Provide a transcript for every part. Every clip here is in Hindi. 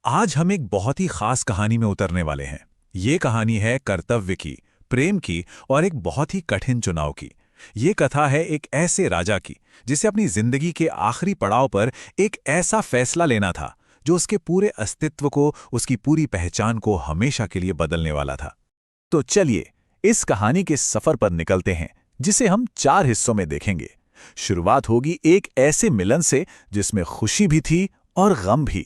आज हम एक बहुत ही खास कहानी में उतरने वाले हैं। ये कहानी है कर्तव्य की, प्रेम की और एक बहुत ही कठिन चुनाव की। ये कथा है एक ऐसे राजा की जिसे अपनी जिंदगी के आखिरी पड़ाव पर एक ऐसा फैसला लेना था जो उसके पूरे अस्तित्व को, उसकी पूरी पहचान को हमेशा के लिए बदलने वाला था। तो चलिए इस कहानी के सफर पर निकलते हैं, जिसे हम 4 हिस्सों में देखेंगे। शुरुआत होगी एक ऐसे मिलन से जिसमें खुशी भी थी और गम भी।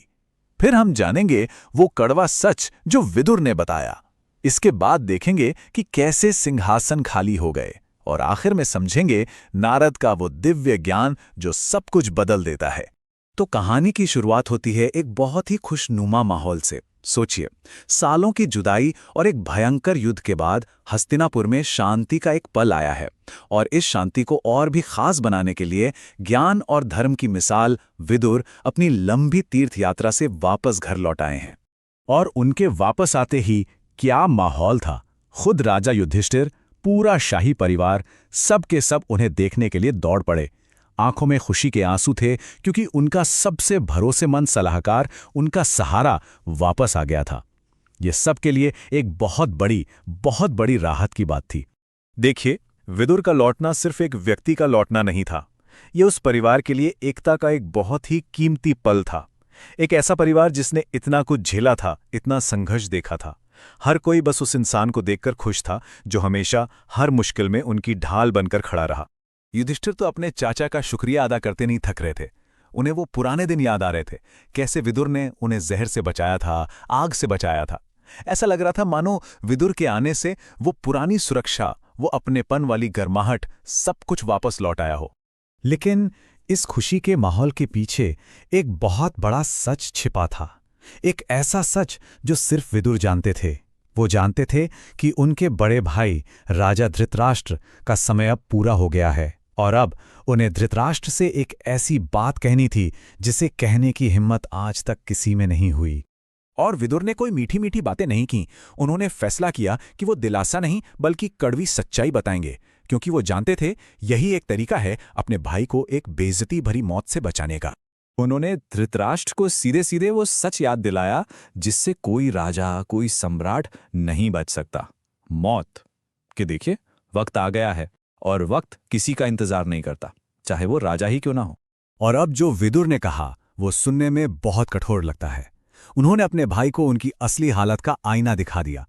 फिर हम जानेंगे वो कड़वा सच जो विदुर ने बताया। इसके बाद देखेंगे कि कैसे सिंहासन खाली हो गए, और आखिर में समझेंगे नारद का वो दिव्य ज्ञान जो सब कुछ बदल देता है। तो कहानी की शुरुआत होती है एक बहुत ही खुशनुमा माहौल से। सोचिए, सालों की जुदाई और एक भयंकर युद्ध के बाद हस्तिनापुर में शांति का एक पल आया है। और इस शांति को और भी खास बनाने के लिए ज्ञान और धर्म की मिसाल विदुर अपनी लंबी तीर्थ यात्रा से वापस घर लौट आए हैं। और उनके वापस आते ही क्या माहौल था। खुद राजा युधिष्ठिर, पूरा शाही परिवार, सब के सब उन्हें देखने के लिए दौड़ पड़े। आंखों में खुशी के आंसू थे, क्योंकि उनका सबसे भरोसेमंद सलाहकार, उनका सहारा वापस आ गया था। ये सबके लिए एक बहुत बड़ी राहत की बात थी। देखिए, विदुर का लौटना सिर्फ एक व्यक्ति का लौटना नहीं था। ये उस परिवार के लिए एकता का एक बहुत ही कीमती पल था। एक ऐसा परिवार जिसने इतना कुछ झेला था, इतना संघर्ष देखा था। हर कोई बस उस इंसान को देखकर खुश था जो हमेशा हर मुश्किल में उनकी ढाल बनकर खड़ा रहा। युधिष्ठिर तो अपने चाचा का शुक्रिया अदा करते नहीं थक रहे थे। उन्हें वो पुराने दिन याद आ रहे थे, कैसे विदुर ने उन्हें जहर से बचाया था, आग से बचाया था। ऐसा लग रहा था मानो विदुर के आने से वो पुरानी सुरक्षा, वो अपनेपन वाली गर्माहट, सब कुछ वापस लौट आया हो। लेकिन इस खुशी के माहौल के पीछे एक बहुत बड़ा सच छिपा था। एक ऐसा सच जो सिर्फ विदुर जानते थे। वो जानते थे कि उनके बड़े भाई राजा धृतराष्ट्र का समय अब पूरा हो गया है, और अब उन्हें धृतराष्ट्र से एक ऐसी बात कहनी थी जिसे कहने की हिम्मत आज तक किसी में नहीं हुई। और विदुर ने कोई मीठी मीठी बातें नहीं की। उन्होंने फैसला किया कि वो दिलासा नहीं बल्कि कड़वी सच्चाई बताएंगे, क्योंकि वो जानते थे यही एक तरीका है अपने भाई को एक बेइज्जती भरी मौत से बचाने का। उन्होंने धृतराष्ट्र को सीधे सीधे वो सच याद दिलाया जिससे कोई राजा, कोई सम्राट नहीं बच सकता, मौत। कि देखिए, वक्त आ गया है और वक्त किसी का इंतजार नहीं करता, चाहे वो राजा ही क्यों ना हो। और अब जो विदुर ने कहा वो सुनने में बहुत कठोर लगता है। उन्होंने अपने भाई को उनकी असली हालत का आईना दिखा दिया।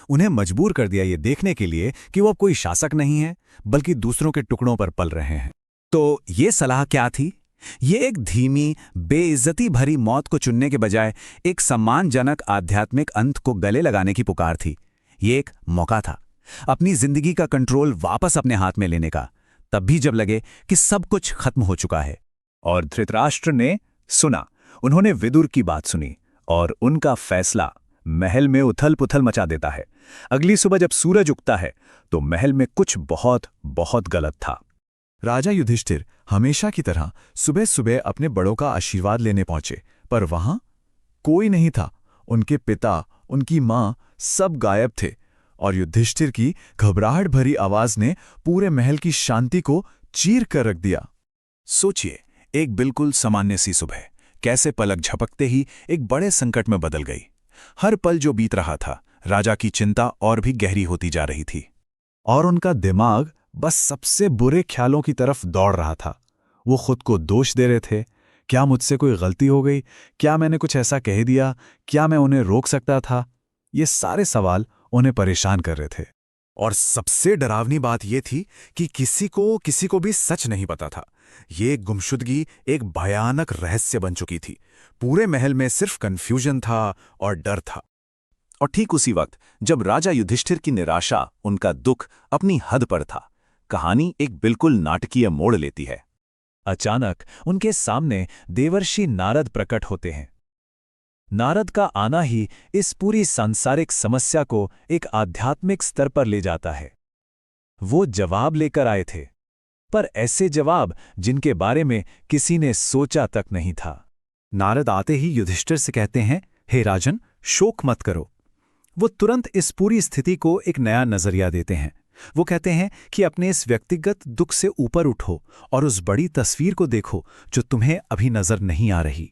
उन्हें मजबूर कर दिया ये देखने के लिए कि वो अब कोई शासक नहीं है, बल्कि दूसरों के टुकड़ों पर पल रहे हैं। तो ये सलाह क्या थी? ये एक धीमी, बेइज्जती भरी मौत को चुनने के बजाय एक सम्मानजनक आध्यात्मिक अंत को गले लगाने की पुकार थी। ये एक मौका था अपनी जिंदगी का कंट्रोल वापस अपने हाथ में लेने का, तब भी जब लगे कि सब कुछ खत्म हो चुका है। और धृतराष्ट्र ने सुना, उन्होंने विदुर की बात सुनी, और उनका फैसला महल में उथल पुथल मचा देता है। अगली सुबह जब सूरज उगता है तो महल में कुछ बहुत गलत था। राजा युधिष्ठिर हमेशा की तरह सुबह सुबह अपने बड़ों का आशीर्वाद लेने पहुंचे, पर वहां कोई नहीं था। उनके पिता, उनकी मां, सब गायब थे। और युधिष्ठिर की घबराहट भरी आवाज ने पूरे महल की शांति को चीर कर रख दिया। सोचिए, एक बिल्कुल सामान्य सी सुबह कैसे पलक झपकते ही एक बड़े संकट में बदल गई। हर पल जो बीत रहा था, राजा की चिंता और भी गहरी होती जा रही थी, और उनका दिमाग बस सबसे बुरे ख्यालों की तरफ दौड़ रहा था। वो खुद को दोष दे रहे थे। क्या मुझसे कोई गलती हो गई? क्या मैंने कुछ ऐसा कह दिया? क्या मैं उन्हें रोक सकता था? ये सारे सवाल उन्हें परेशान कर रहे थे। और सबसे डरावनी बात यह थी कि किसी को भी सच नहीं पता था। ये गुमशुदगी एक भयानक रहस्य बन चुकी थी। पूरे महल में सिर्फ कन्फ्यूजन था और डर था। और ठीक उसी वक्त जब राजा युधिष्ठिर की निराशा, उनका दुख अपनी हद पर था, कहानी एक बिल्कुल नाटकीय मोड़ लेती है। अचानक उनके सामने देवर्षि नारद प्रकट होते हैं। नारद का आना ही इस पूरी सांसारिक समस्या को एक आध्यात्मिक स्तर पर ले जाता है। वो जवाब लेकर आए थे, पर ऐसे जवाब जिनके बारे में किसी ने सोचा तक नहीं था। नारद आते ही युधिष्ठिर से कहते हैं, हे राजन, शोक मत करो। वो तुरंत इस पूरी स्थिति को एक नया नजरिया देते हैं। वो कहते हैं कि अपने इस व्यक्तिगत दुख से ऊपर उठो और उस बड़ी तस्वीर को देखो जो तुम्हें अभी नजर नहीं आ रही।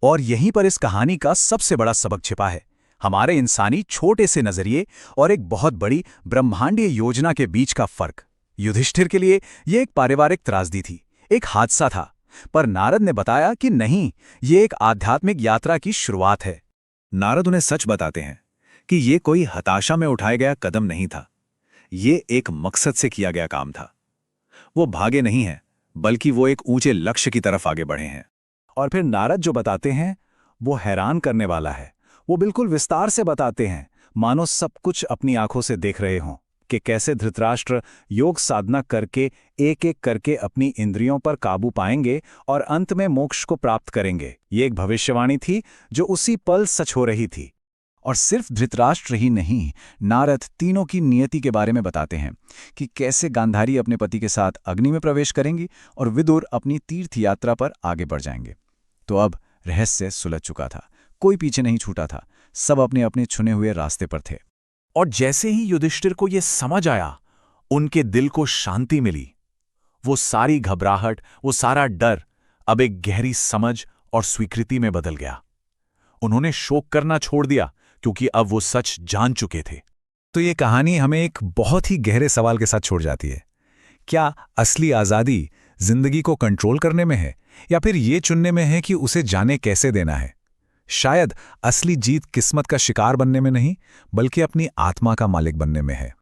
और यहीं पर इस कहानी का सबसे बड़ा सबक छिपा है, हमारे इंसानी छोटे से नजरिए और एक बहुत बड़ी ब्रह्मांडीय योजना के बीच का फर्क। युधिष्ठिर के लिए यह एक पारिवारिक त्रासदी थी, एक हादसा था, पर नारद ने बताया कि नहीं, ये एक आध्यात्मिक यात्रा की शुरुआत है। नारद उन्हें सच बताते हैं कि ये कोई हताशा में उठाया गया कदम नहीं था, ये एक मकसद से किया गया काम था। वो भागे नहीं हैं, बल्कि वो एक ऊंचे लक्ष्य की तरफ आगे बढ़े हैं। और फिर नारद जो बताते हैं वो हैरान करने वाला है। वो बिल्कुल विस्तार से बताते हैं, मानो सब कुछ अपनी आंखों से देख रहे हों, कि कैसे धृतराष्ट्र योग साधना करके एक एक करके अपनी इंद्रियों पर काबू पाएंगे और अंत में मोक्ष को प्राप्त करेंगे। ये एक भविष्यवाणी थी जो उसी पल सच हो रही थी। और सिर्फ धृतराष्ट्र ही नहीं, नारद तीनों की नियति के बारे में बताते हैं कि कैसे गांधारी अपने पति के साथ अग्नि में प्रवेश करेंगी और विदुर अपनी तीर्थ यात्रा पर आगे बढ़ जाएंगे। तो अब रहस्य सुलझ चुका था, कोई पीछे नहीं छूटा था, सब अपने अपने चुने हुए रास्ते पर थे। और जैसे ही युधिष्ठिर को यह समझ आया, उनके दिल को शांति मिली। वो सारी घबराहट, वो सारा डर अब एक गहरी समझ और स्वीकृति में बदल गया। उन्होंने शोक करना छोड़ दिया, क्योंकि अब वो सच जान चुके थे। तो ये कहानी हमें एक बहुत ही गहरे सवाल के साथ छोड़ जाती है। क्या असली आज़ादी जिंदगी को कंट्रोल करने में है, या फिर ये चुनने में है कि उसे जाने कैसे देना है? शायद असली जीत किस्मत का शिकार बनने में नहीं, बल्कि अपनी आत्मा का मालिक बनने में है।